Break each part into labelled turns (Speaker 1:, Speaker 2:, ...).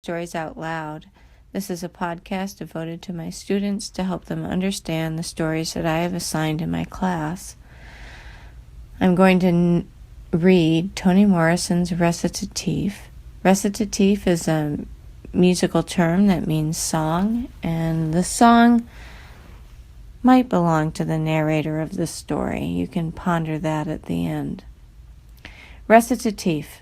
Speaker 1: Stories Out Loud. This is a podcast devoted to my students to help them understand the stories that I have assigned in my class. I'm going to read Toni Morrison's Recitatif. Recitatif is a musical term that means song, and the song might belong to the narrator of the story. You can ponder that at the end. Recitatif.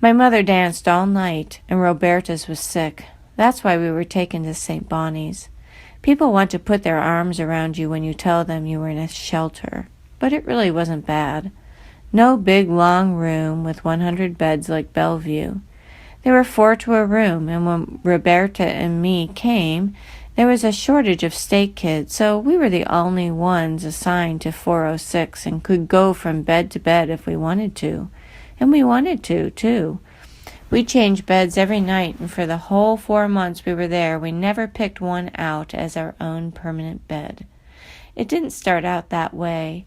Speaker 1: My mother danced all night, and Roberta's was sick. That's why we were taken to St. Bonnie's. People want to put their arms around you when you tell them you were in a shelter, but it really wasn't bad. No big, long room with 100 beds like Bellevue. There were 4 to a room, and when Roberta and me came, there was a shortage of state kids, so we were the only ones assigned to 406 and could go from bed to bed if we wanted to. And we wanted to, too. We changed beds every night, and for the whole 4 months we were there, we never picked one out as our own permanent bed. It didn't start out that way.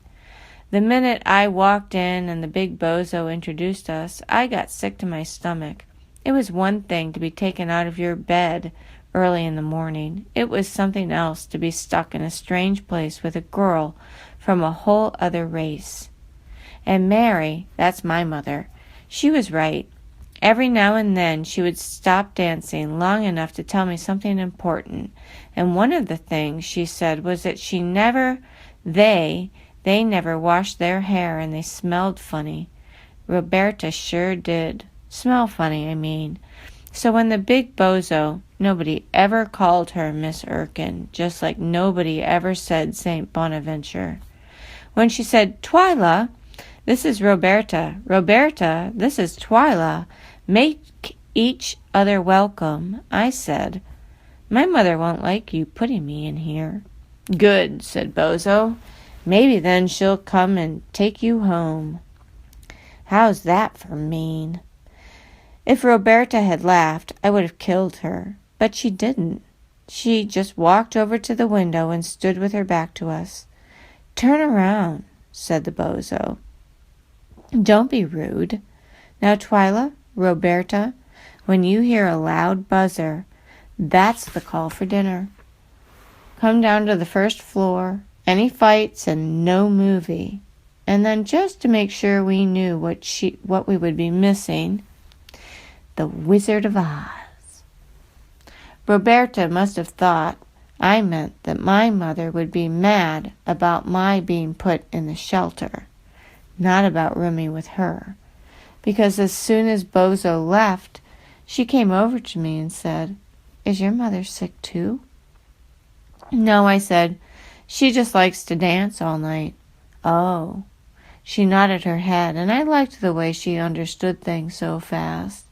Speaker 1: The minute I walked in and the big bozo introduced us, I got sick to my stomach. It was one thing to be taken out of your bed early in the morning. It was something else to be stuck in a strange place with a girl from a whole other race. And Mary, that's my mother, she was right. Every now and then she would stop dancing long enough to tell me something important, and one of the things she said was that they never washed their hair and they smelled funny. Roberta sure did. Smell funny, I mean. So when the big bozo, nobody ever called her Miss Erkin, just like nobody ever said St. Bonaventure. When she said, "Twyla, this is Roberta. Roberta, this is Twyla. Make each other welcome," I said, "My mother won't like you putting me in here." "Good," said Bozo. "Maybe then she'll come and take you home." How's that for mean? If Roberta had laughed, I would have killed her, but she didn't. She just walked over to the window and stood with her back to us. "Turn around," said the bozo. "Don't be rude. Now, Twyla, Roberta, when you hear a loud buzzer, that's the call for dinner. Come down to the first floor, any fights and no movie." And then just to make sure we knew what we would be missing, The Wizard of Oz. Roberta must have thought I meant that my mother would be mad about my being put in the shelter, not about rooming with her, because as soon as Bozo left, she came over to me and said, "Is your mother sick too?" "No," I said. "She just likes to dance all night." "Oh." She nodded her head, and I liked the way she understood things so fast.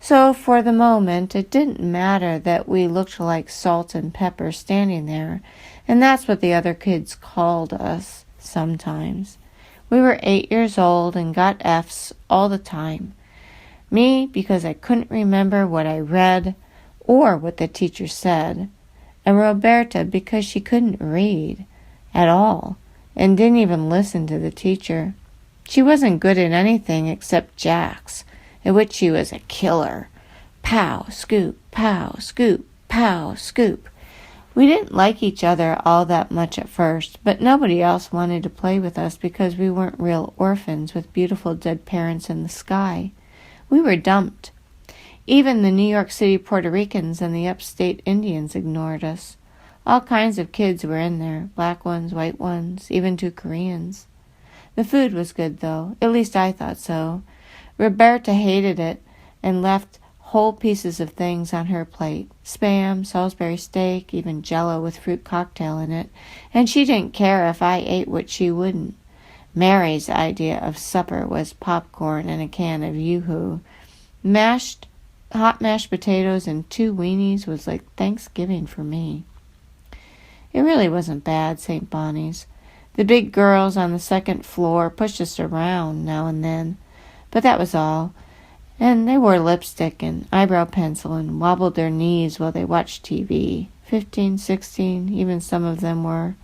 Speaker 1: So for the moment, it didn't matter that we looked like salt and pepper standing there, and that's what the other kids called us sometimes. We were 8 years old and got F's all the time. Me, because I couldn't remember what I read or what the teacher said, and Roberta because she couldn't read at all and didn't even listen to the teacher. She wasn't good at anything except jacks, at which she was a killer. Pow, scoop, pow, scoop, pow, scoop. We didn't like each other all that much at first, but nobody else wanted to play with us because we weren't real orphans with beautiful dead parents in the sky. We were dumped. Even the New York City Puerto Ricans and the upstate Indians ignored us. All kinds of kids were in there, black ones, white ones, even 2 Koreans. The food was good, though. At least I thought so. Roberta hated it and left whole pieces of things on her plate. Spam, Salisbury steak, even Jell-O with fruit cocktail in it. And she didn't care if I ate what she wouldn't. Mary's idea of supper was popcorn and a can of Yoo-hoo. Hot mashed potatoes and 2 weenies was like Thanksgiving for me. It really wasn't bad, St. Bonnie's. The big girls on the 2nd floor pushed us around now and then, but that was all. And they wore lipstick and eyebrow pencil and wobbled their knees while they watched TV. 15, 16, even some of them were.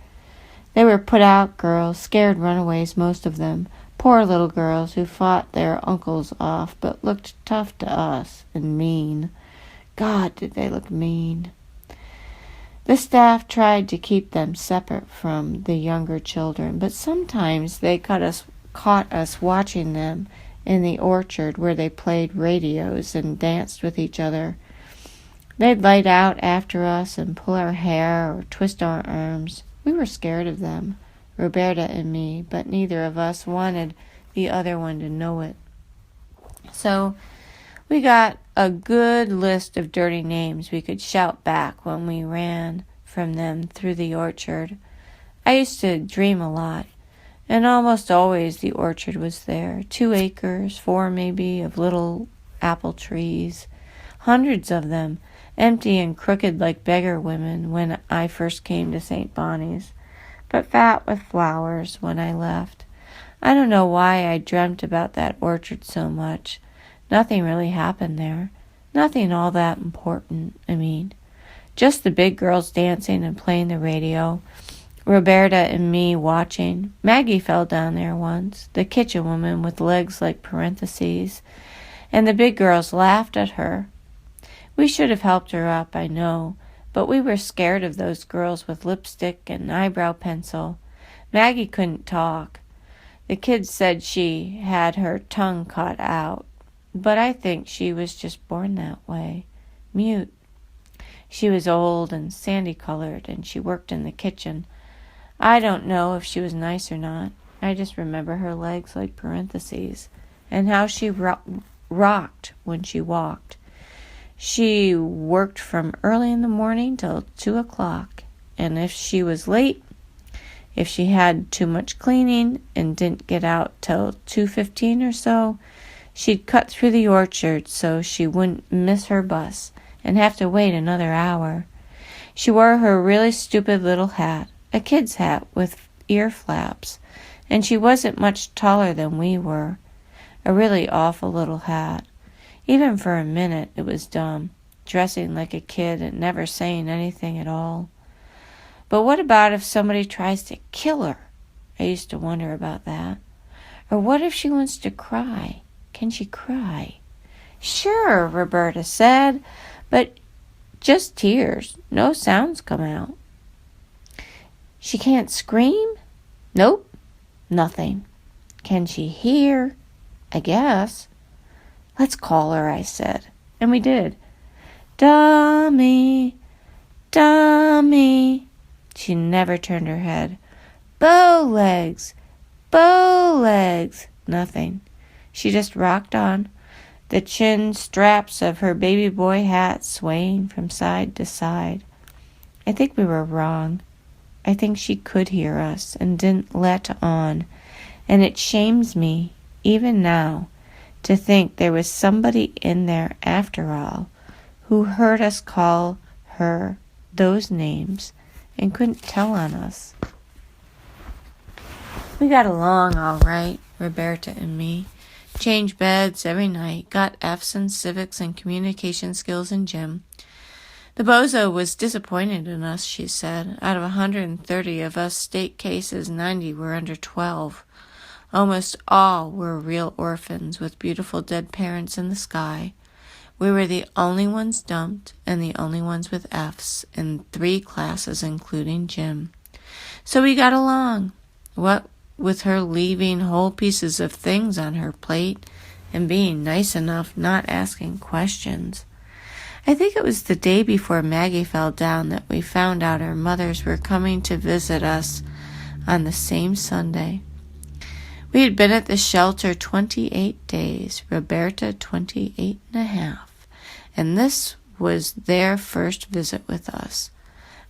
Speaker 1: They were put-out girls, scared runaways, most of them. Poor little girls who fought their uncles off but looked tough to us and mean. God, did they look mean. The staff tried to keep them separate from the younger children, but sometimes they caught us watching them in the orchard where they played radios and danced with each other. They'd light out after us and pull our hair or twist our arms. We were scared of them, Roberta and me, but neither of us wanted the other one to know it. So we got a good list of dirty names we could shout back when we ran from them through the orchard. I used to dream a lot, and almost always the orchard was there. 2 acres, 4 maybe, of little apple trees. Hundreds of them, empty and crooked like beggar women when I first came to St. Bonnie's, but fat with flowers when I left. I don't know why I dreamt about that orchard so much. Nothing really happened there. Nothing all that important, Just the big girls dancing and playing the radio. Roberta and me watching. Maggie fell down there once, the kitchen woman with legs like parentheses, and the big girls laughed at her. We should have helped her up, I know, but we were scared of those girls with lipstick and eyebrow pencil. Maggie couldn't talk. The kids said she had her tongue cut out, but I think she was just born that way, mute. She was old and sandy-colored, and she worked in the kitchen. I don't know if she was nice or not. I just remember her legs like parentheses, and how she rocked when she walked. She worked from early in the morning till 2 o'clock, and if she was late, if she had too much cleaning and didn't get out till 2:15 or so, she'd cut through the orchard so she wouldn't miss her bus and have to wait another hour. She wore her really stupid little hat, a kid's hat with ear flaps, and she wasn't much taller than we were. A really awful little hat. Even for a minute it was dumb, dressing like a kid and never saying anything at all. But what about if somebody tries to kill her? I used to wonder about that. Or what if she wants to cry? Can she cry? Sure, Roberta said, but just tears. No sounds come out. She can't scream? Nope, nothing. Can she hear? I guess. Let's call her, I said. And we did. Dummy, dummy. She never turned her head. Bow legs, bow legs. Nothing. She just rocked on, the chin straps of her baby boy hat swaying from side to side. I think we were wrong. I think she could hear us and didn't let on, and it shames me, even now, to think there was somebody in there after all who heard us call her those names and couldn't tell on us. We got along all right, Roberta and me. Changed beds every night, got F's in civics and communication skills in gym. The bozo was disappointed in us, she said. Out of 130 of us state cases, 90 were under 12. Almost all were real orphans with beautiful dead parents in the sky. We were the only ones dumped and the only ones with F's in 3 classes, including gym. So we got along. What with her leaving whole pieces of things on her plate and being nice enough not asking questions. I think it was the day before Maggie fell down that we found out our mothers were coming to visit us on the same Sunday. We had been at the shelter 28 days, Roberta 28 and a half, and this was their first visit with us.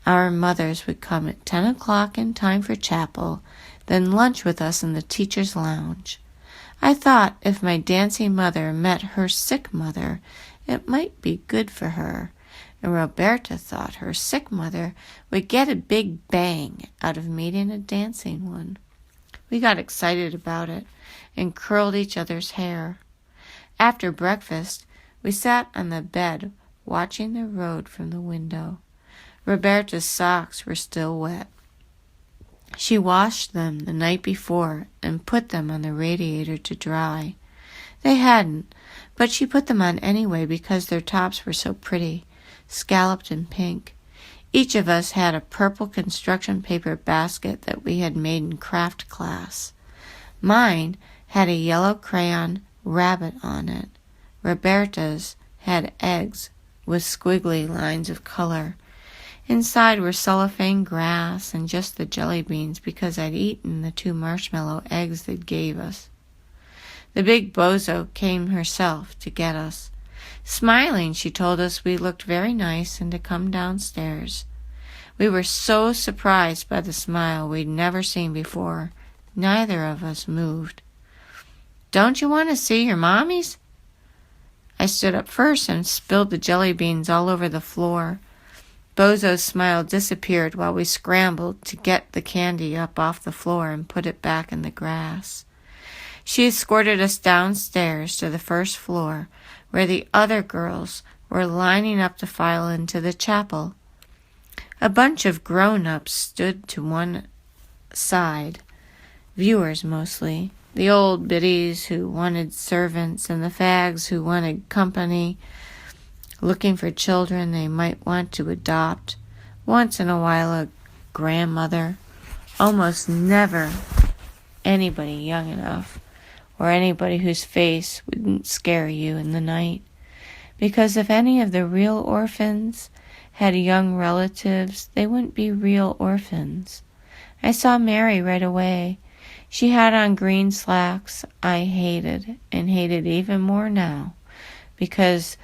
Speaker 1: Our mothers would come at 10 o'clock in time for chapel, then lunch with us in the teacher's lounge. I thought if my dancing mother met her sick mother, it might be good for her, and Roberta thought her sick mother would get a big bang out of meeting a dancing one. We got excited about it and curled each other's hair. After breakfast, we sat on the bed watching the road from the window. Roberta's socks were still wet. She washed them the night before and put them on the radiator to dry. They hadn't, But she put them on anyway because their tops were so pretty, scalloped and pink. Each of us had a purple construction paper basket that we had made in craft class. Mine had a yellow crayon rabbit on it. Roberta's had eggs with squiggly lines of color. Inside were cellophane grass and just the jelly beans because I'd eaten the 2 marshmallow eggs they gave us. The big bozo came herself to get us. Smiling, she told us we looked very nice and to come downstairs. We were so surprised by the smile we'd never seen before. Neither of us moved. "Don't you want to see your mommies?" I stood up first and spilled the jelly beans all over the floor. Bozo's smile disappeared while we scrambled to get the candy up off the floor and put it back in the grass. She escorted us downstairs to the first floor, where the other girls were lining up to file into the chapel. A bunch of grown-ups stood to one side, viewers mostly, the old biddies who wanted servants and the fags who wanted company, looking for children they might want to adopt. Once in a while a grandmother, almost never anybody young enough, or anybody whose face wouldn't scare you in the night. Because if any of the real orphans had young relatives, they wouldn't be real orphans. I saw Mary right away. She had on green slacks I hated, and hated even more now, because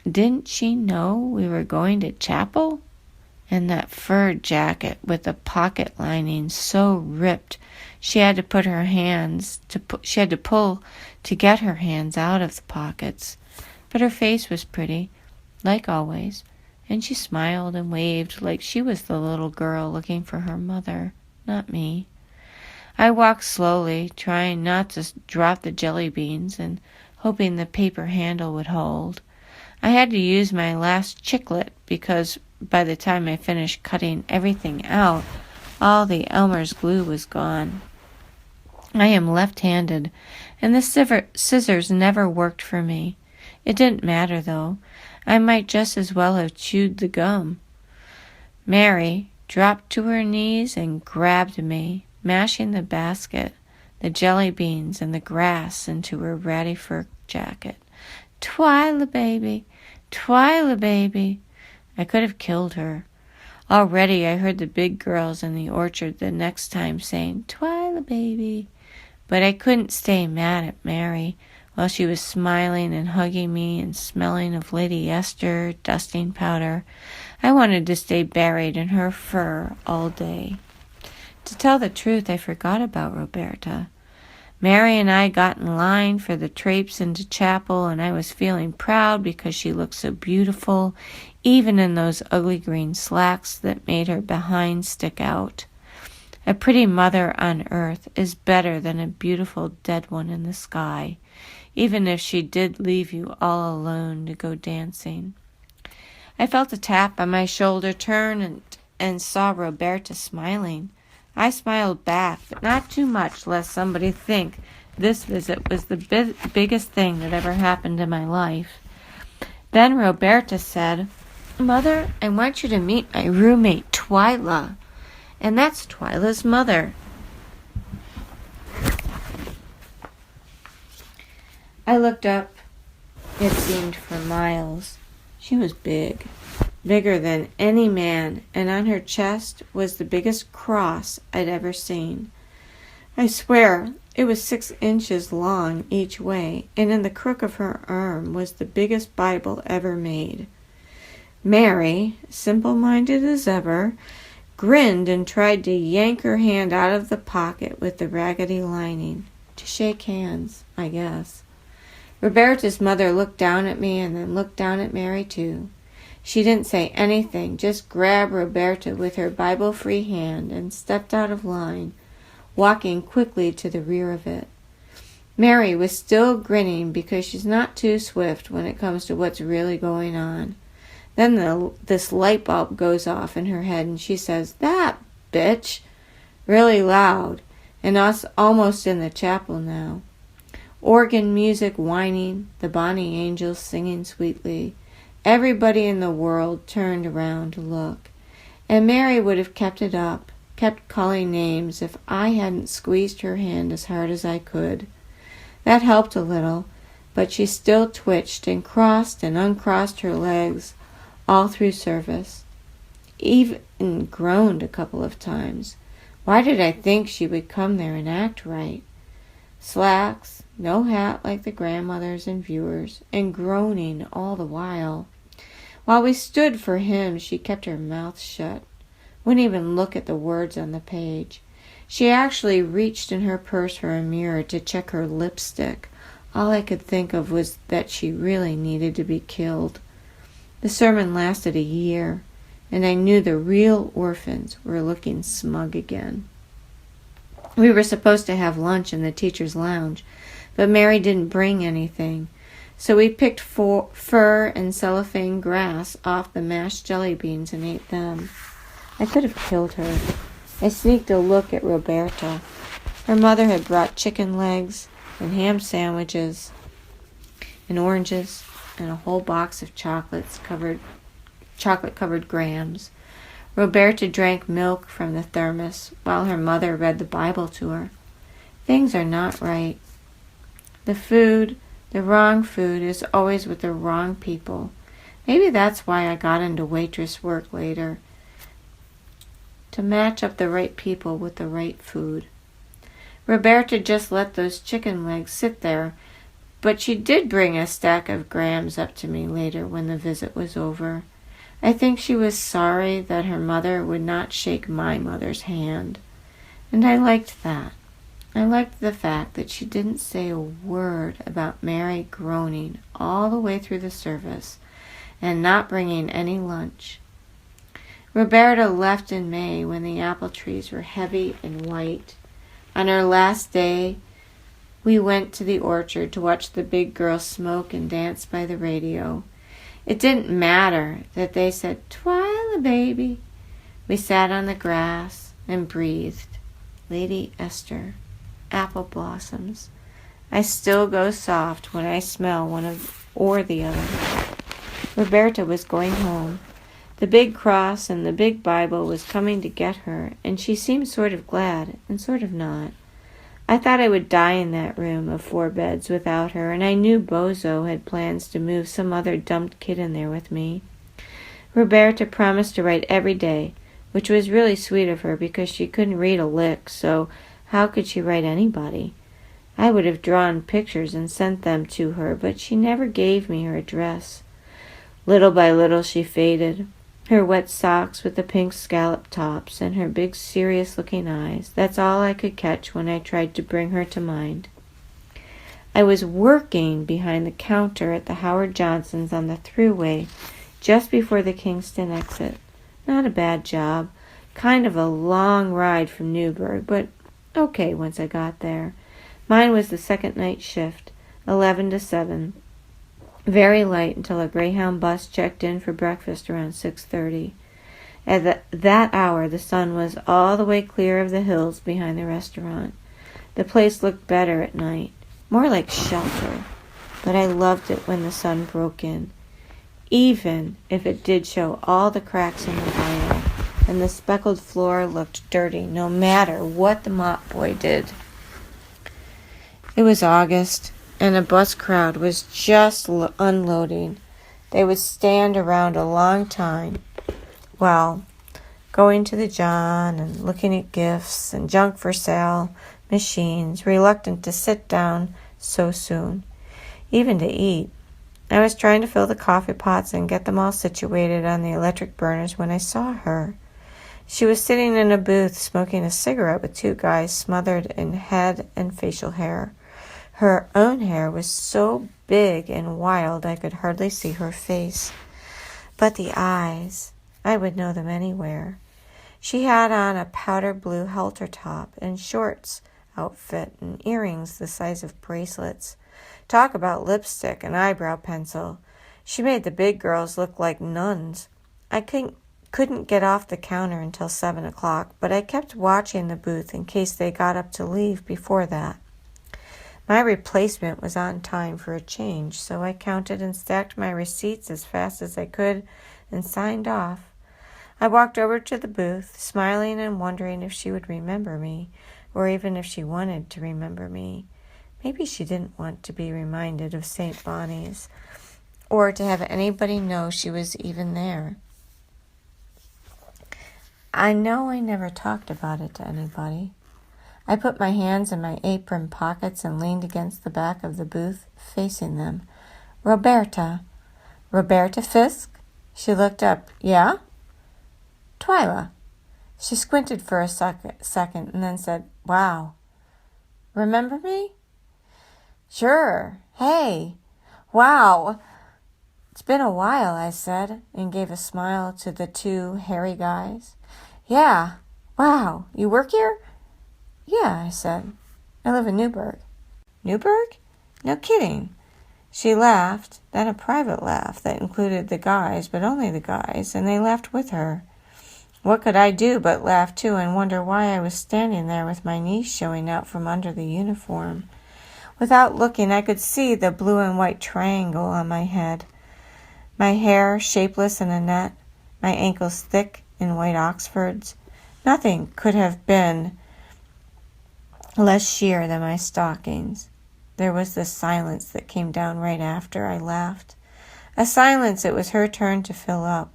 Speaker 1: didn't she know we were going to chapel? And that fur jacket with the pocket lining so ripped she had to pull to get her hands out of the pockets. But her face was pretty, like always, and she smiled and waved like she was the little girl looking for her mother, not me. I walked slowly, trying not to drop the jelly beans and hoping the paper handle would hold. I had to use my last chiclet because by the time I finished cutting everything out, all the Elmer's glue was gone. I am left-handed, and the scissors never worked for me. It didn't matter, though. I might just as well have chewed the gum. Mary dropped to her knees and grabbed me, mashing the basket, the jelly beans, and the grass into her ratty fur jacket. "Twyla, baby! Twyla, baby!" I could have killed her. Already I heard the big girls in the orchard the next time saying, "Twyla, baby." But I couldn't stay mad at Mary while she was smiling and hugging me and smelling of Lady Esther dusting powder. I wanted to stay buried in her fur all day. To tell the truth, I forgot about Roberta. Mary and I got in line for the traipse into chapel, and I was feeling proud because she looked so beautiful, even in those ugly green slacks that made her behind stick out. A pretty mother on earth is better than a beautiful dead one in the sky, even if she did leave you all alone to go dancing. I felt a tap on my shoulder, turned and saw Roberta smiling. I smiled back, but not too much, lest somebody think this visit was the biggest thing that ever happened in my life. Then Roberta said, "Mother, I want you to meet my roommate, Twyla." And that's Twyla's mother. I looked up. It seemed for miles. She was big, bigger than any man, and on her chest was the biggest cross I'd ever seen. I swear it was 6 inches long each way, and in the crook of her arm was the biggest Bible ever made. Mary, simple-minded as ever, grinned and tried to yank her hand out of the pocket with the raggedy lining. To shake hands, I guess. Roberta's mother looked down at me and then looked down at Mary, too. She didn't say anything, just grabbed Roberta with her Bible-free hand and stepped out of line, walking quickly to the rear of it. Mary was still grinning because she's not too swift when it comes to what's really going on. Then this light bulb goes off in her head and she says, "That bitch," really loud, and us almost in the chapel now. Organ music whining, the bonny angels singing sweetly. Everybody in the world turned around to look. And Mary would have kept it up, kept calling names, if I hadn't squeezed her hand as hard as I could. That helped a little, but she still twitched and crossed and uncrossed her legs all through service. Even groaned a couple of times. Why did I think she would come there and act right? Slacks, no hat like the grandmothers and viewers, and groaning all the while. While we stood for hymns, she kept her mouth shut, wouldn't even look at the words on the page. She actually reached in her purse for a mirror to check her lipstick. All I could think of was that she really needed to be killed. The sermon lasted a year, and I knew the real orphans were looking smug again. We were supposed to have lunch in the teacher's lounge, but Mary didn't bring anything, so we picked fir and cellophane grass off the mashed jelly beans and ate them. I could have killed her. I sneaked a look at Roberta. Her mother had brought chicken legs and ham sandwiches and oranges and a whole box of chocolate-covered grams. Roberta drank milk from the thermos while her mother read the Bible to her. Things are not right. The wrong food, is always with the wrong people. Maybe that's why I got into waitress work later, to match up the right people with the right food. Roberta just let those chicken legs sit there, but she did bring a stack of grams up to me later when the visit was over. I think she was sorry that her mother would not shake my mother's hand, and I liked that. I liked the fact that she didn't say a word about Mary groaning all the way through the service and not bringing any lunch. Roberta left in May when the apple trees were heavy and white. On her last day, we went to the orchard to watch the big girls smoke and dance by the radio. It didn't matter that they said, "Twyla, baby." We sat on the grass and breathed. Lady Esther, apple blossoms. I still go soft when I smell one or the other. Roberta was going home. The big cross and the big Bible was coming to get her, and she seemed sort of glad and sort of not. I thought I would die in that room of 4 beds without her, and I knew Bozo had plans to move some other dumped kid in there with me. Roberta promised to write every day, which was really sweet of her because she couldn't read a lick, so how could she write anybody? I would have drawn pictures and sent them to her, but she never gave me her address. Little by little she faded. Her wet socks with the pink scallop tops and her big serious-looking eyes. That's all I could catch when I tried to bring her to mind. I was working behind the counter at the Howard Johnsons on the thruway just before the Kingston exit. Not a bad job. Kind of a long ride from Newburgh, but okay once I got there. Mine was the second night shift, 11 to 7. Very light until a Greyhound bus checked in for breakfast around 6:30. At that hour, the sun was all the way clear of the hills behind the restaurant. The place looked better at night, more like shelter, but I loved it when the sun broke in, even if it did show all the cracks in the vinyl, and the speckled floor looked dirty no matter what the mop boy did. It was August, and a bus crowd was just unloading. They would stand around a long time while going to the John and looking at gifts and junk for sale machines, reluctant to sit down so soon, even to eat. I was trying to fill the coffee pots and get them all situated on the electric burners when I saw her. She was sitting in a booth smoking a cigarette with 2 guys smothered in head and facial hair. Her own hair was so big and wild I could hardly see her face. But the eyes, I would know them anywhere. She had on a powder blue halter top and shorts outfit and earrings the size of bracelets. Talk about lipstick and eyebrow pencil. She made the big girls look like nuns. I couldn't get off the counter until 7 o'clock, but I kept watching the booth in case they got up to leave before that. My replacement was on time for a change, so I counted and stacked my receipts as fast as I could and signed off. I walked over to the booth, smiling and wondering if she would remember me, or even if she wanted to remember me. Maybe she didn't want to be reminded of St. Bonnie's, or to have anybody know she was even there. I know I never talked about it to anybody. I put my hands in my apron pockets and leaned against the back of the booth, facing them. Roberta. Roberta Fisk? She looked up. Yeah? Twyla. She squinted for a second and then said, Wow. Remember me? Sure. Hey. Wow. It's been a while, I said, and gave a smile to the two hairy guys. Yeah. Wow. You work here? Yeah, I said. I live in Newburgh. Newburgh? No kidding. She laughed, then a private laugh that included the guys, but only the guys, and they laughed with her. What could I do but laugh too and wonder why I was standing there with my knees showing out from under the uniform? Without looking, I could see the blue and white triangle on my head. My hair shapeless in a net, my ankles thick in white Oxfords. Nothing could have been less sheer than my stockings. There was this silence that came down right after I laughed. A silence it was her turn to fill up,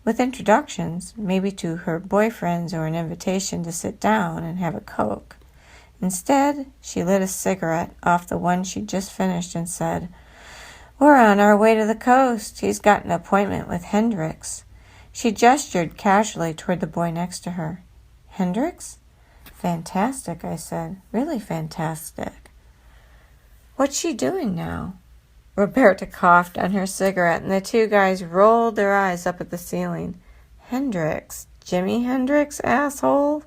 Speaker 1: with introductions, maybe to her boyfriends or an invitation to sit down and have a Coke. Instead, she lit a cigarette off the one she'd just finished and said, We're on our way to the coast. He's got an appointment with Hendricks. She gestured casually toward the boy next to her. Hendricks? Fantastic, I said. Really fantastic. What's she doing now? Roberta coughed on her cigarette, and the two guys rolled their eyes up at the ceiling. Hendricks? Jimi Hendrix, asshole?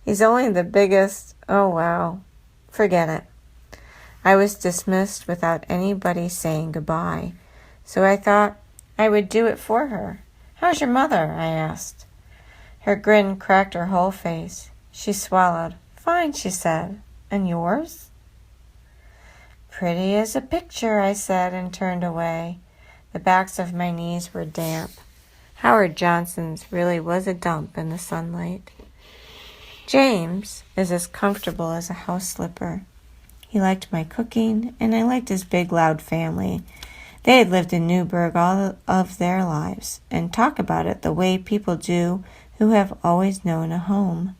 Speaker 1: He's only the biggest... Oh, wow. Forget it. I was dismissed without anybody saying goodbye, so I thought I would do it for her. How's your mother? I asked. Her grin cracked her whole face. She swallowed. Fine, she said. And yours? Pretty as a picture, I said, and turned away. The backs of my knees were damp. Howard Johnson's really was a dump in the sunlight. James is as comfortable as a house slipper. He liked my cooking, and I liked his big, loud family. They had lived in Newburgh all of their lives, and talk about it the way people do who have always known a home.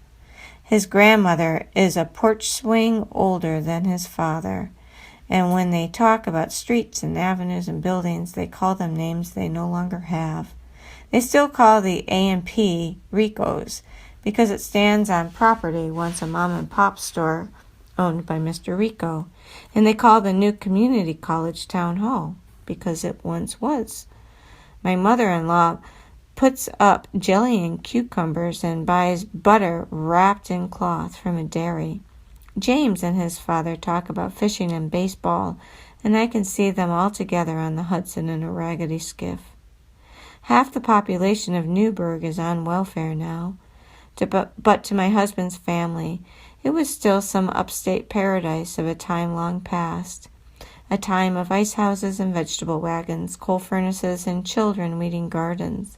Speaker 1: His grandmother is a porch swing older than his father, and when they talk about streets and avenues and buildings, they call them names they no longer have. They still call the A&P Rico's because it stands on property once a mom-and-pop store owned by Mr. Rico, and they call the new community college town hall because it once was. My mother-in-law puts up jelly and cucumbers and buys butter wrapped in cloth from a dairy. James and his father talk about fishing and baseball, and I can see them all together on the Hudson in a raggedy skiff. Half the population of Newburgh is on welfare now, but to my husband's family, it was still some upstate paradise of a time long past, a time of ice houses and vegetable wagons, coal furnaces, and children weeding gardens.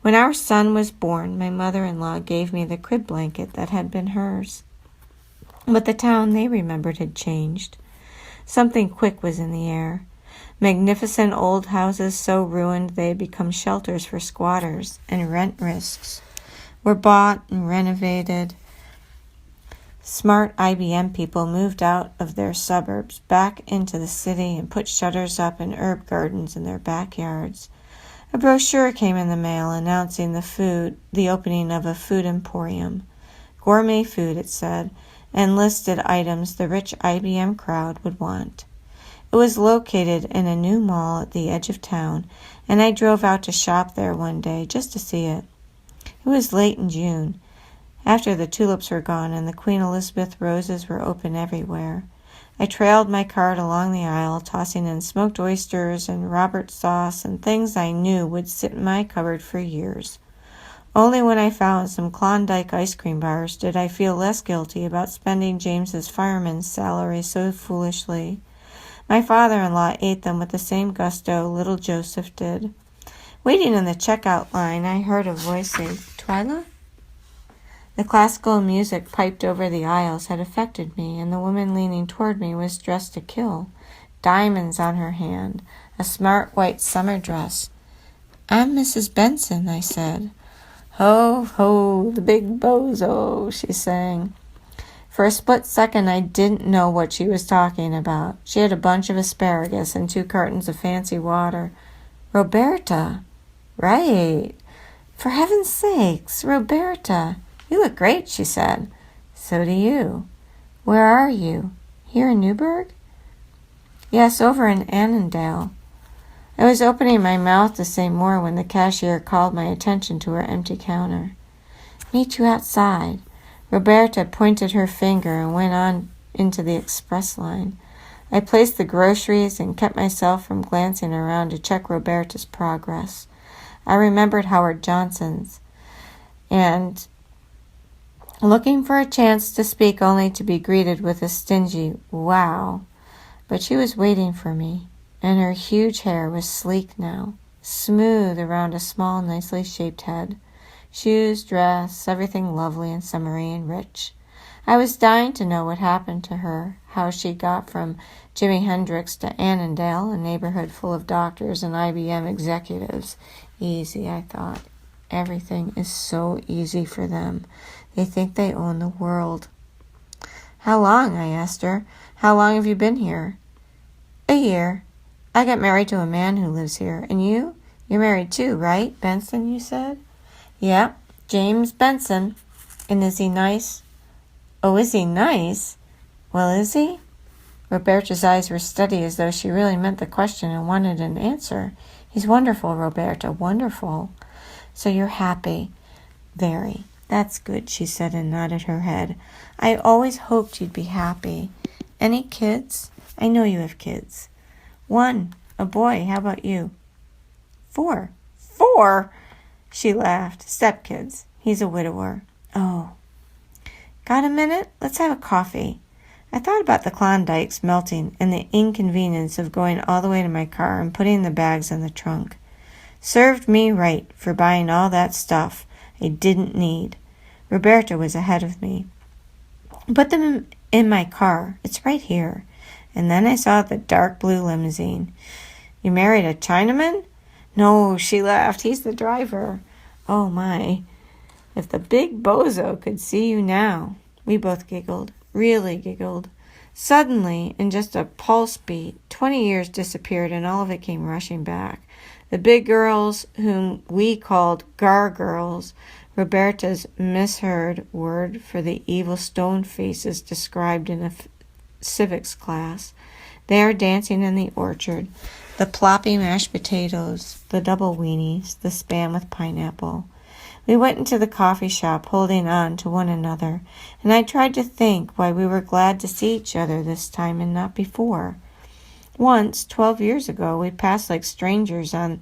Speaker 1: When our son was born, my mother-in-law gave me the crib blanket that had been hers. But the town they remembered had changed. Something quick was in the air. Magnificent old houses so ruined they had become shelters for squatters, and rent risks were bought and renovated. Smart IBM people moved out of their suburbs back into the city and put shutters up and herb gardens in their backyards. A brochure came in the mail announcing the opening of a food emporium. Gourmet food, it said, and listed items the rich IBM crowd would want. It was located in a new mall at the edge of town, and I drove out to shop there one day just to see it. It was late in June, after the tulips were gone and the Queen Elizabeth roses were open everywhere. I trailed my cart along the aisle, tossing in smoked oysters and Robert sauce and things I knew would sit in my cupboard for years. Only when I found some Klondike ice cream bars did I feel less guilty about spending James's fireman's salary so foolishly. My father-in-law ate them with the same gusto little Joseph did. Waiting in the checkout line, I heard a voice say, "Twyla?" The classical music piped over the aisles had affected me, and the woman leaning toward me was dressed to kill, diamonds on her hand, a smart white summer dress. "I'm Mrs. Benson," I said. "Ho, ho, the big bozo," she sang. For a split second, I didn't know what she was talking about. She had a bunch of asparagus and 2 cartons of fancy water. "Roberta." "Right. For heaven's sakes, Roberta. You look great," she said. "So do you. Where are you? Here in Newburgh?" "Yes, over in Annandale." I was opening my mouth to say more when the cashier called my attention to her empty counter. "Meet you outside." Roberta pointed her finger and went on into the express line. I placed the groceries and kept myself from glancing around to check Roberta's progress. I remembered Howard Johnson's, and looking for a chance to speak only to be greeted with a stingy "wow." But she was waiting for me, and her huge hair was sleek now, smooth around a small, nicely shaped head. Shoes, dress, everything lovely and summery and rich. I was dying to know what happened to her, how she got from Jimi Hendrix to Annandale, a neighborhood full of doctors and IBM executives. Easy, I thought. Everything is so easy for them. They think they own the world. "How long?" I asked her. "How long have you been here?" "A year. I got married to a man who lives here. And you? You're married too, right? Benson, you said?" "Yep, James Benson." "And is he nice?" "Oh, is he nice? Well, is he?" Roberta's eyes were steady as though she really meant the question and wanted an answer. "He's wonderful, Roberta, wonderful." "So you're happy?" "Very." "That's good," she said and nodded her head. "I always hoped you'd be happy. Any kids? I know you have kids." "One, a boy. How about you?" "4. 4?" She laughed. "Stepkids. He's a widower." "Oh." "Got a minute? Let's have a coffee." I thought about the Klondikes melting and the inconvenience of going all the way to my car and putting the bags in the trunk. Served me right for buying all that stuff I didn't need. Roberta was ahead of me. "Put them in my car. It's right here." And then I saw the dark blue limousine. "You married a Chinaman?" "No," she laughed. "He's the driver." "Oh, my. If the big bozo could see you now." We both giggled, really giggled. Suddenly, in just a pulse beat, 20 years disappeared and all of it came rushing back. The big girls, whom we called gar-girls, Roberta's misheard word for the evil stone faces described in a civics class. They are dancing in the orchard. The ploppy mashed potatoes, the double weenies, the Spam with pineapple. We went into the coffee shop holding on to one another, and I tried to think why we were glad to see each other this time and not before. Once, 12 years ago, we passed like strangers on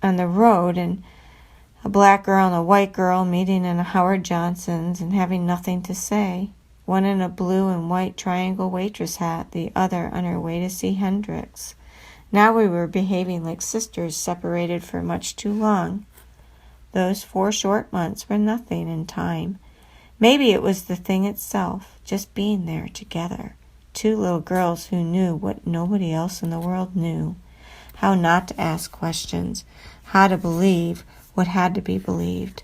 Speaker 1: the road, and a black girl and a white girl meeting in a Howard Johnson's and having nothing to say. One in a blue and white triangle waitress hat, the other on her way to see Hendrix. Now we were behaving like sisters separated for much too long. Those 4 short months were nothing in time. Maybe it was the thing itself, just being there together. 2 little girls who knew what nobody else in the world knew. How not to ask questions. How to believe what had to be believed.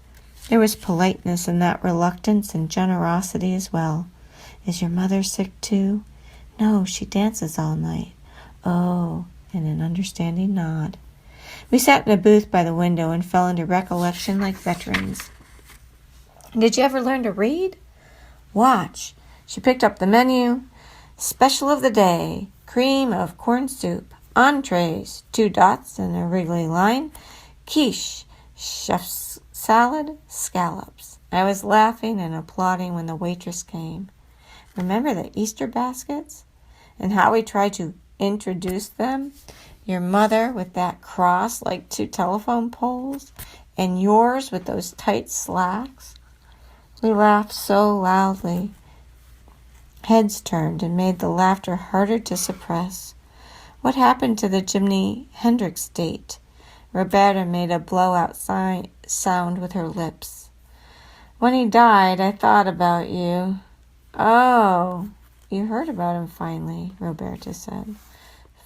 Speaker 1: There was politeness in that reluctance and generosity as well. "Is your mother sick too?" "No, she dances all night." "Oh," and an understanding nod. We sat in a booth by the window and fell into recollection like veterans. "Did you ever learn to read?" "Watch." She picked up the menu. "Special of the day, cream of corn soup, entrees, 2 dots in a wriggly line, quiche, chef's salad, scallops." I was laughing and applauding when the waitress came. "Remember the Easter baskets? And how we tried to introduce them? Your mother with that cross like 2 telephone poles, and yours with those tight slacks. We laughed so loudly. Heads turned and made the laughter harder to suppress. What happened to the Jimi Hendrix date? Roberta made a blowout sound with her lips. When he died, I thought about you. Oh, you heard about him finally, Roberta said.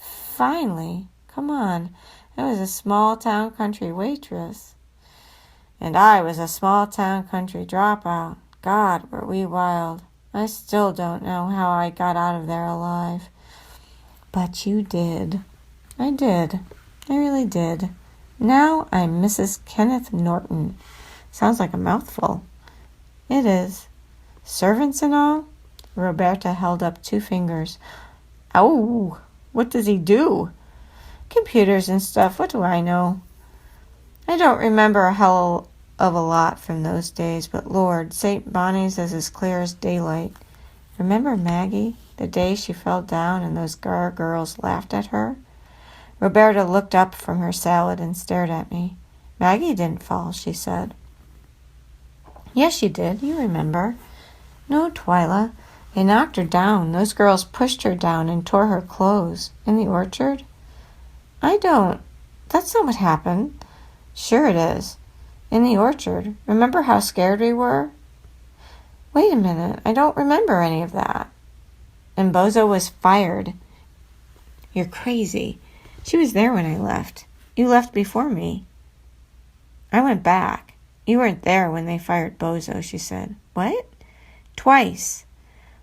Speaker 1: Finally? Come on. I was a small-town country waitress. And I was a small-town country dropout. God, were we wild. I still don't know how I got out of there alive. But you did. I did. I really did. Now I'm Mrs. Kenneth Norton. Sounds like a mouthful. It is. Servants and all? Roberta held up 2 fingers. Oh, what does he do? Computers and stuff, what do I know? I don't remember a hell of a lot from those days, but Lord, St. Bonnie's is as clear as daylight. Remember Maggie, the day she fell down and those girls laughed at her? Roberta looked up from her salad and stared at me. Maggie didn't fall, she said. Yes, she did, you remember. No, Twyla. They knocked her down. Those girls pushed her down and tore her clothes. In the orchard? I don't. That's not what happened. Sure it is. In the orchard. Remember how scared we were? Wait a minute. I don't remember any of that. And Bozo was fired. You're crazy. She was there when I left. You left before me. I went back. You weren't there when they fired Bozo, she said. What? Twice.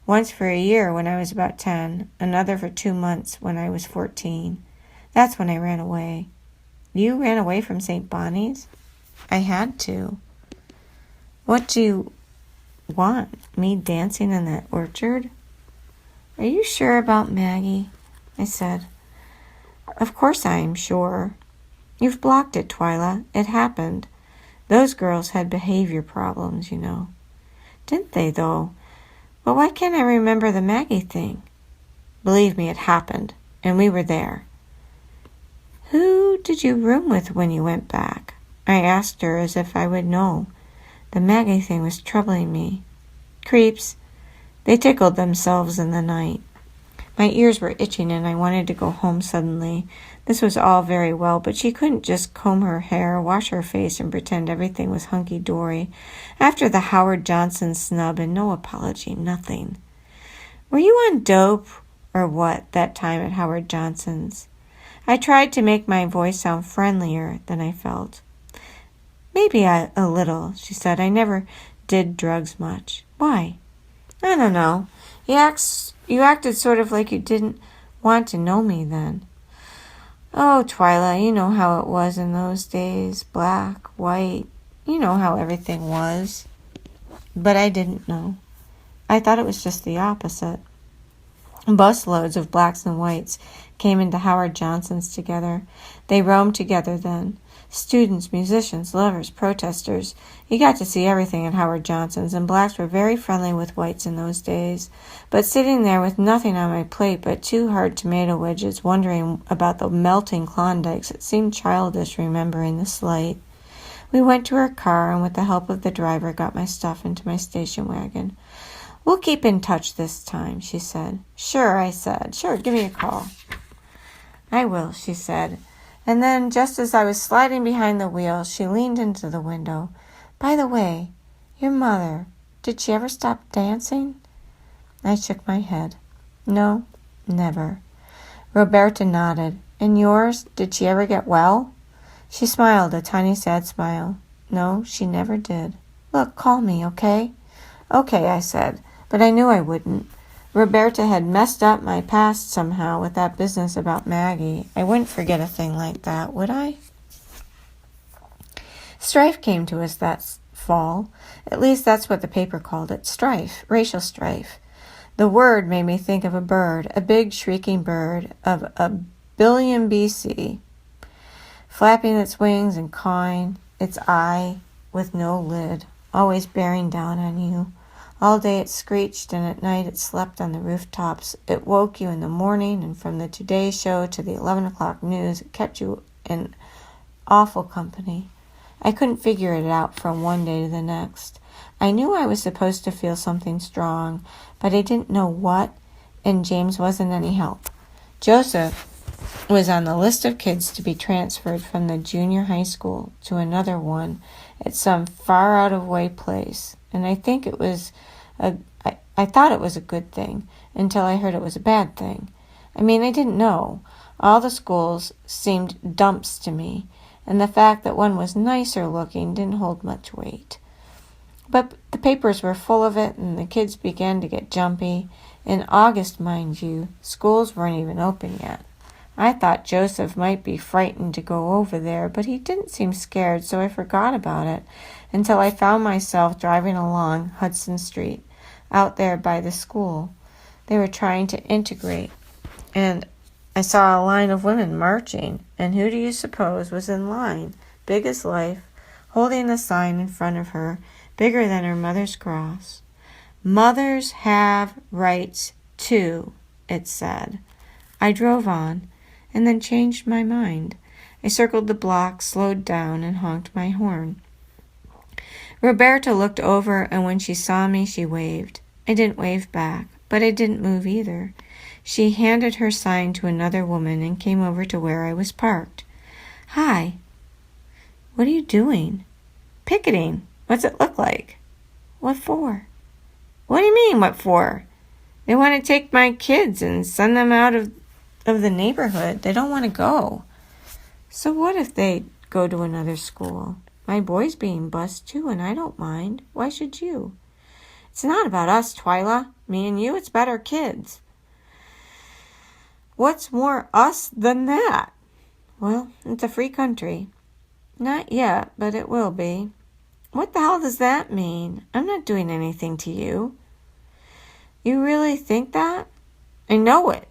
Speaker 1: Once for a year when I was about 10, another for 2 months when I was 14. That's when I ran away. You ran away from St. Bonnie's? I had to. What do you want? Me dancing in that orchard? Are you sure about Maggie? I said. Of course I am sure. You've blocked it, Twyla. It happened. Those girls had behavior problems, you know. Didn't they, though? But why can't I remember the Maggie thing? Believe me, it happened, and we were there. Who did you room with when you went back? I asked her as if I would know. The Maggie thing was troubling me. Creeps. They tickled themselves in the night. My ears were itching and I wanted to go home suddenly. This was all very well, but she couldn't just comb her hair, wash her face, and pretend everything was hunky-dory. After the Howard Johnson snub and no apology, nothing. Were you on dope or what that time at Howard Johnson's? I tried to make my voice sound friendlier than I felt. Maybe a little, she said. I never did drugs much. Why? I don't know. You acted sort of like you didn't want to know me then. Oh, Twyla, you know how it was in those days. Black, white. You know how everything was. But I didn't know. I thought it was just the opposite. Busloads of blacks and whites came into Howard Johnson's together. They roamed together then. Students, musicians, lovers, protesters. You got to see everything at Howard Johnson's, and blacks were very friendly with whites in those days. But sitting there with nothing on my plate but 2 hard tomato wedges, wondering about the melting Klondikes, it seemed childish remembering the slight. We went to her car, and with the help of the driver, got my stuff into my station wagon. We'll keep in touch this time, she said. Sure, I said. Sure, give me a call. I will, she said. And then, just as I was sliding behind the wheel, she leaned into the window. By the way, your mother, did she ever stop dancing? I shook my head. No, never. Roberta nodded. And yours, did she ever get well? She smiled, a tiny sad smile. No, she never did. Look, call me, okay? Okay, I said, but I knew I wouldn't. Roberta had messed up my past somehow with that business about Maggie. I wouldn't forget a thing like that, would I? Strife came to us that fall. At least that's what the paper called it. Strife. Racial strife. The word made me think of a bird, a big shrieking bird of a billion BC, flapping its wings and cawing, its eye with no lid, always bearing down on you. All day it screeched, and at night it slept on the rooftops. It woke you in the morning, and from the Today Show to the 11 o'clock news, it kept you in awful company. I couldn't figure it out from one day to the next. I knew I was supposed to feel something strong, but I didn't know what, and James wasn't any help. Joseph was on the list of kids to be transferred from the junior high school to another one at some far out-of-way place, and I thought it was a good thing until I heard it was a bad thing. I mean, I didn't know. All the schools seemed dumps to me, and the fact that one was nicer looking didn't hold much weight. But the papers were full of it, and the kids began to get jumpy. In August, mind you, schools weren't even open yet. I thought Joseph might be frightened to go over there, but he didn't seem scared, so I forgot about it until I found myself driving along Hudson Street, out there by the school. They were trying to integrate, and I saw a line of women marching, and who do you suppose was in line, big as life, holding a sign in front of her, bigger than her mother's cross? "Mothers have rights too," it said. I drove on, and then changed my mind. I circled the block, slowed down, and honked my horn. Roberta looked over, and when she saw me, she waved. I didn't wave back, but I didn't move either. She handed her sign to another woman and came over to where I was parked. "Hi." "What are you doing?" "Picketing. What's it look like?" "What for?" "What do you mean, what for? They want to take my kids and send them out of the neighborhood. They don't want to go." "So what if they go to another school? My boy's being bused too, and I don't mind. Why should you?" "It's not about us, Twyla. Me and you, it's about our kids." "What's more us than that?" "Well, it's a free country." "Not yet, but it will be." "What the hell does that mean? I'm not doing anything to you." "You really think that?" "I know it."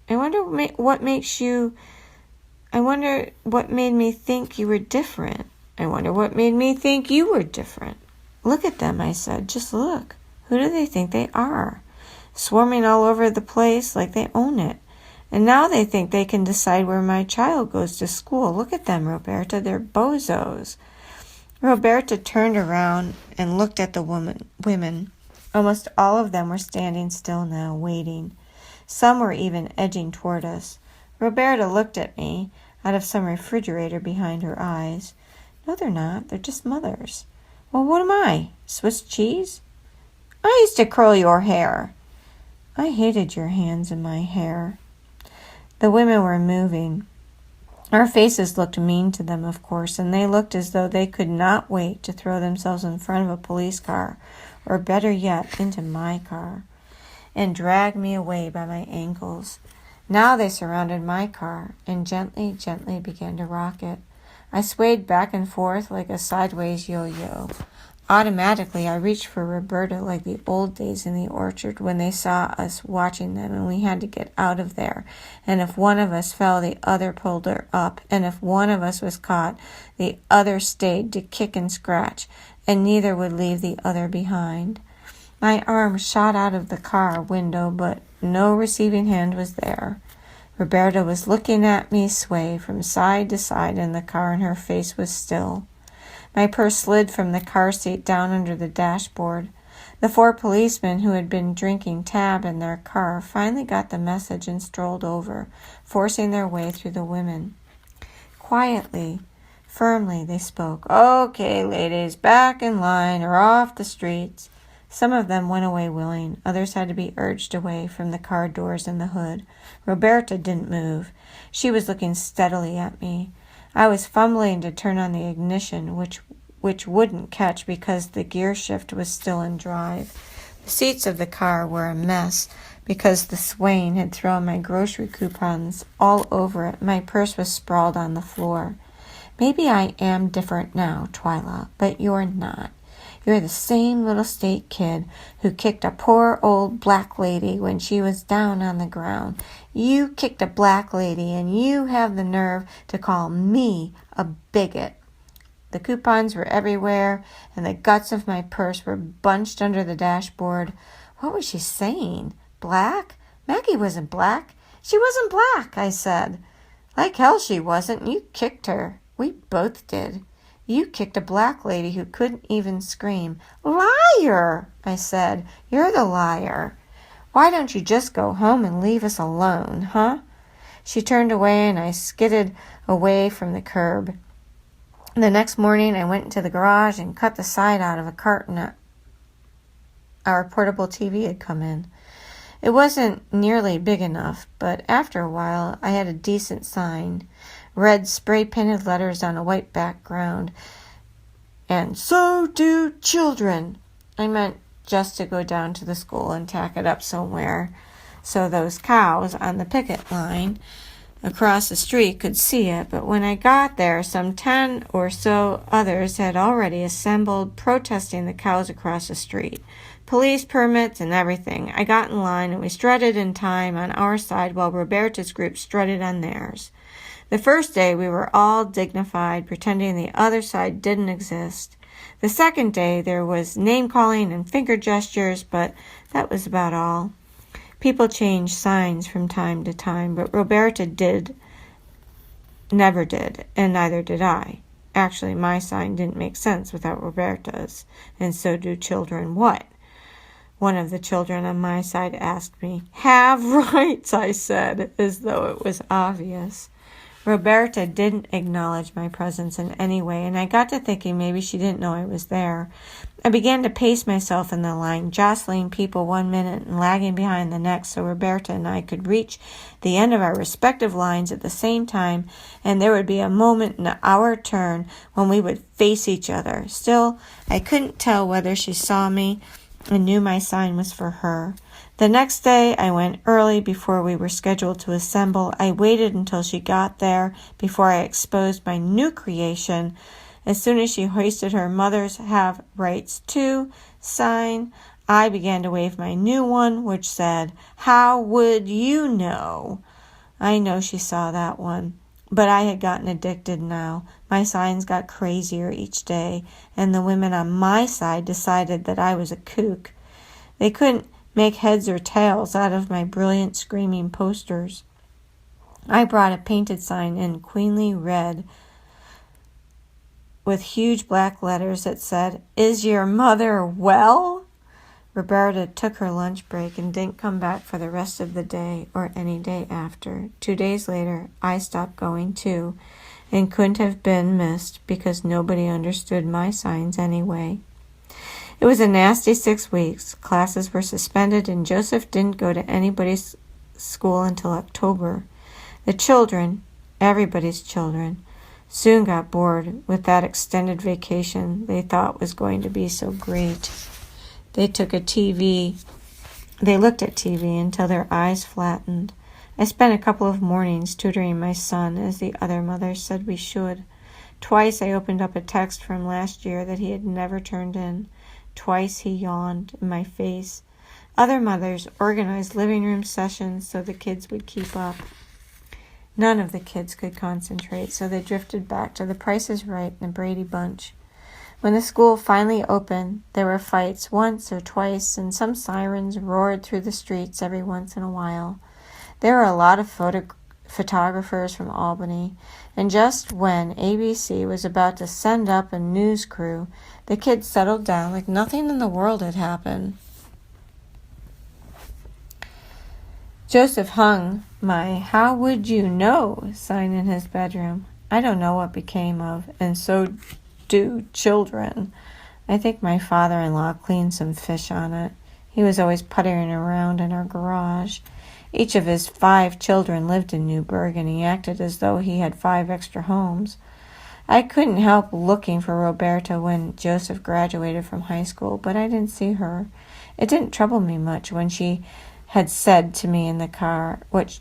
Speaker 1: I wonder what made me think you were different. I wonder what made me think you were different." "Look at them," I said. "Just look. Who do they think they are? Swarming all over the place like they own it. And now they think they can decide where my child goes to school. Look at them, Roberta. They're bozos." Roberta turned around and looked at the women. Almost all of them were standing still now, waiting. Some were even edging toward us. Roberta looked at me out of some refrigerator behind her eyes. "No, they're not. They're just mothers." "Well, what am I? Swiss cheese?" "I used to curl your hair." "I hated your hands in my hair." The women were moving. Our faces looked mean to them, of course, and they looked as though they could not wait to throw themselves in front of a police car, or better yet, into my car, and drag me away by my ankles. Now they surrounded my car and gently, gently began to rock it. I swayed back and forth like a sideways yo-yo. Automatically, I reached for Roberta like the old days in the orchard when they saw us watching them and we had to get out of there. And if one of us fell, the other pulled her up. And if one of us was caught, the other stayed to kick and scratch, and neither would leave the other behind. My arm shot out of the car window, but no receiving hand was there. Roberta was looking at me sway from side to side in the car, and her face was still. My purse slid from the car seat down under the dashboard. The 4 policemen who had been drinking tab in their car finally got the message and strolled over, forcing their way through the women. Quietly, firmly, they spoke. "Okay, ladies, back in line or off the streets." Some of them went away willing. Others had to be urged away from the car doors and the hood. Roberta didn't move. She was looking steadily at me. I was fumbling to turn on the ignition, which wouldn't catch because the gear shift was still in drive. The seats of the car were a mess because the swaying had thrown my grocery coupons all over it. My purse was sprawled on the floor. "Maybe I am different now, Twyla, but you're not. You're the same little state kid who kicked a poor old black lady when she was down on the ground. You kicked a black lady, and you have the nerve to call me a bigot." The coupons were everywhere, and the guts of my purse were bunched under the dashboard. What was she saying? Black? Maggie wasn't black. She wasn't black, I said. Like hell she wasn't. You kicked her. We both did. You kicked a black lady who couldn't even scream. Liar, I said. You're the liar. Why don't you just go home and leave us alone, huh? She turned away and I skidded away from the curb. The next morning I went into the garage and cut the side out of a carton our portable TV had come in. It wasn't nearly big enough, but after a while I had a decent sign. Red spray-painted letters on a white background. And so do children. I meant just to go down to the school and tack it up somewhere so those cows on the picket line across the street could see it. But when I got there, some 10 or so others had already assembled, protesting the cows across the street. Police permits and everything. I got in line and we strutted in time on our side while Roberta's group strutted on theirs. The first day we were all dignified, pretending the other side didn't exist. The second day there was name-calling and finger gestures, but that was about all. People changed signs from time to time, but Roberta never did, and neither did I. Actually, my sign didn't make sense without Roberta's, and so do children what? One of the children on my side asked me. Have rights, I said, as though it was obvious. Roberta didn't acknowledge my presence in any way, and I got to thinking maybe she didn't know I was there. I began to pace myself in the line, jostling people one minute and lagging behind the next so Roberta and I could reach the end of our respective lines at the same time, and there would be a moment in our turn when we would face each other. Still, I couldn't tell whether she saw me and knew my sign was for her. The next day, I went early before we were scheduled to assemble. I waited until she got there before I exposed my new creation. As soon as she hoisted her Mothers Have Rights Too sign, I began to wave my new one, which said, How would you know? I know she saw that one. But I had gotten addicted now. My signs got crazier each day, and the women on my side decided that I was a kook. They couldn't make heads or tails out of my brilliant screaming posters. I brought a painted sign in queenly red with huge black letters that said, Is your mother well? Roberta took her lunch break and didn't come back for the rest of the day or any day after. 2 days later, I stopped going too, and couldn't have been missed because nobody understood my signs anyway. It was a nasty 6 weeks. Classes were suspended, and Joseph didn't go to anybody's school until October. The children, everybody's children, soon got bored with that extended vacation they thought was going to be so great. They looked at TV until their eyes flattened. I spent a couple of mornings tutoring my son, as the other mothers said we should. Twice I opened up a text from last year that he had never turned in. Twice he yawned in my face. Other mothers organized living room sessions so the kids would keep up. None of the kids could concentrate, so they drifted back to The Price is Right and the Brady Bunch. When the school finally opened, there were fights once or twice, and some sirens roared through the streets every once in a while. There were a lot of photographers from Albany, and just when ABC was about to send up a news crew, the kids settled down like nothing in the world had happened. Joseph hung my How Would You Know sign in his bedroom. I don't know what became of, and so do children. I think my father-in-law cleaned some fish on it. He was always puttering around in our garage. Each of his 5 children lived in Newburgh, and he acted as though he had 5 extra homes. I couldn't help looking for Roberta when Joseph graduated from high school, but I didn't see her. It didn't trouble me much when she had said to me in the car, the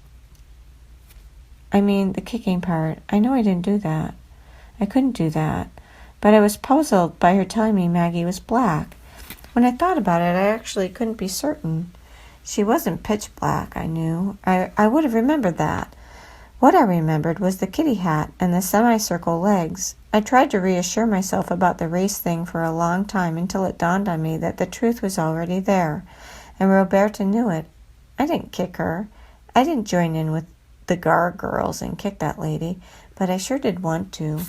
Speaker 1: kicking part. I know I didn't do that. I couldn't do that. But I was puzzled by her telling me Maggie was black. When I thought about it, I actually couldn't be certain. She wasn't pitch black, I knew. I would have remembered that. What I remembered was the kitty hat and the semicircle legs. I tried to reassure myself about the race thing for a long time until it dawned on me that the truth was already there, and Roberta knew it. I didn't kick her. I didn't join in with the Gar girls and kick that lady, but I sure did want to.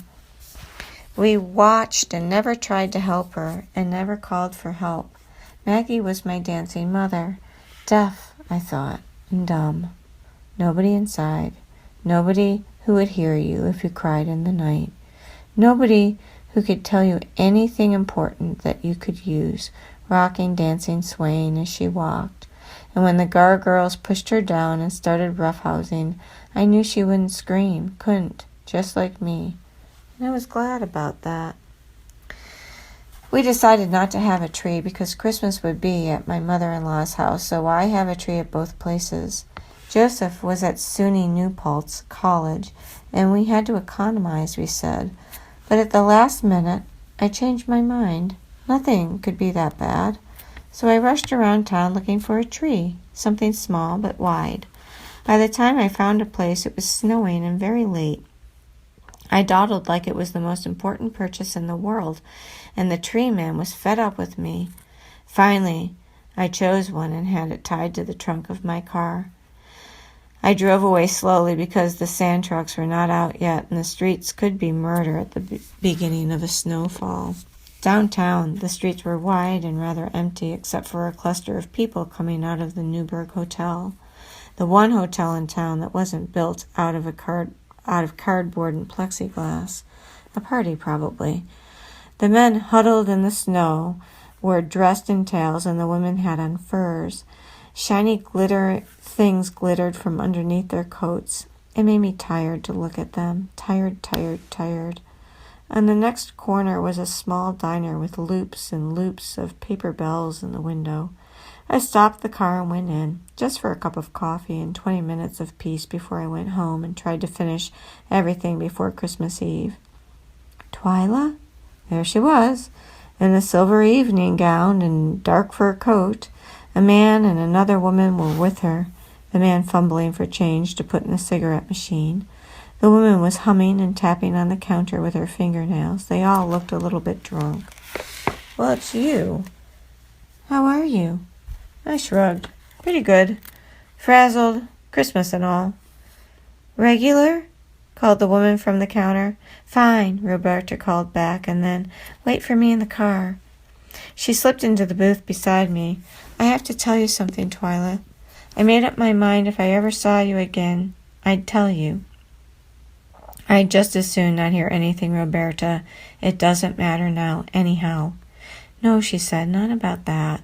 Speaker 1: We watched and never tried to help her and never called for help. Maggie was my dancing mother. Deaf, I thought, and dumb. Nobody inside. Nobody who would hear you if you cried in the night. Nobody who could tell you anything important that you could use, rocking, dancing, swaying as she walked. And when the Gar girls pushed her down and started roughhousing, I knew she wouldn't scream, couldn't, just like me. And I was glad about that. We decided not to have a tree because Christmas would be at my mother-in-law's house, so why have a tree at both places? Joseph was at SUNY New Paltz College, and we had to economize, we said. But at the last minute, I changed my mind. Nothing could be that bad. So I rushed around town looking for a tree, something small but wide. By the time I found a place, it was snowing and very late. I dawdled like it was the most important purchase in the world, and the tree man was fed up with me. Finally, I chose one and had it tied to the trunk of my car. I drove away slowly because the sand trucks were not out yet, and the streets could be murder at the beginning of a snowfall. Downtown, the streets were wide and rather empty, except for a cluster of people coming out of the Newburgh Hotel, the one hotel in town that wasn't built out of cardboard and plexiglass. A party, probably. The men huddled in the snow were dressed in tails, and the women had on furs. Shiny things glittered from underneath their coats. It made me tired to look at them. Tired. On the next corner was a small diner with loops and loops of paper bells in the window. I stopped the car and went in, just for a cup of coffee and 20 minutes of peace before I went home and tried to finish everything before Christmas Eve. Twyla? There she was, in a silver evening gown and dark fur coat. A man and another woman were with her, the man fumbling for change to put in the cigarette machine. The woman was humming and tapping on the counter with her fingernails. They all looked a little bit drunk. Well, it's you. How are you? I shrugged. Pretty good. Frazzled. Christmas and all. Regular? Called the woman from the counter. Fine, Roberta called back, and then, wait for me in the car. She slipped into the booth beside me. I have to tell you something, Twyla. I made up my mind if I ever saw you again, I'd tell you. I'd just as soon not hear anything, Roberta. It doesn't matter now, anyhow. No, she said, not about that.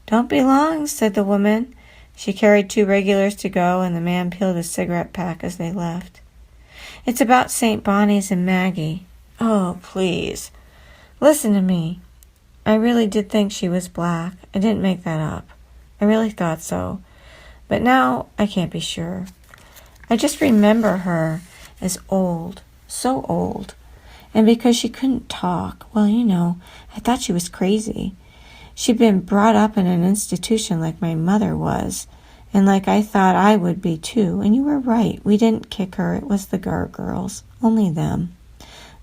Speaker 1: Don't be long, said the woman. She carried 2 regulars to go, and the man peeled a cigarette pack as they left. It's about St. Bonnie's and Maggie. Oh, please. Listen to me. I really did think she was black. I didn't make that up. I really thought so. But now I can't be sure. I just remember her as old, so old. And because she couldn't talk, well, I thought she was crazy. She'd been brought up in an institution like my mother was, and like I thought I would be too. And you were right. We didn't kick her. It was the Gar girls. Only them.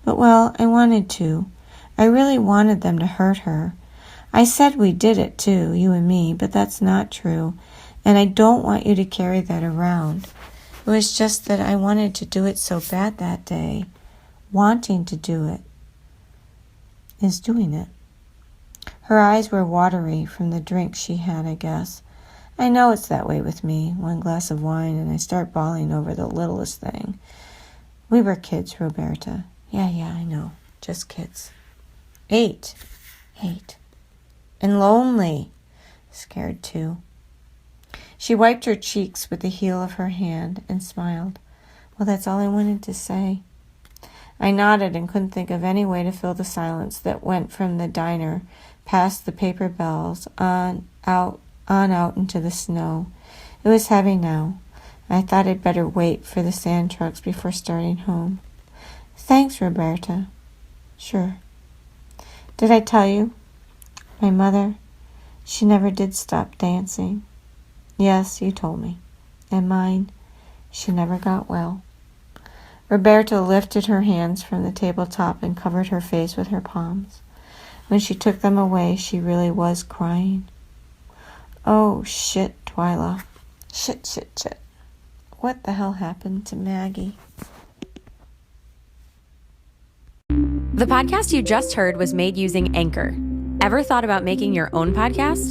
Speaker 1: But, well, I wanted to. I really wanted them to hurt her. I said we did it too, you and me, but that's not true. And I don't want you to carry that around. It was just that I wanted to do it so bad that day. Wanting to do it is doing it. Her eyes were watery from the drink she had, I guess. I know it's that way with me. 1 glass of wine and I start bawling over the littlest thing. We were kids, Roberta. Yeah, I know. Just kids. 8. And lonely. Scared too. She wiped her cheeks with the heel of her hand and smiled. Well, that's all I wanted to say. I nodded and couldn't think of any way to fill the silence that went from the diner past the paper bells on out into the snow. It was heavy now. I thought I'd better wait for the sand trucks before starting home. Thanks, Roberta. Sure. Did I tell you? My mother, she never did stop dancing. Yes, you told me. And mine, She never got well. Roberta lifted her hands from the tabletop and covered her face with her palms. When she took them away, she really was crying. Oh, shit, Twyla. Shit. What the hell happened to Maggie?
Speaker 2: The podcast you just heard was made using Anchor. Ever thought about making your own podcast?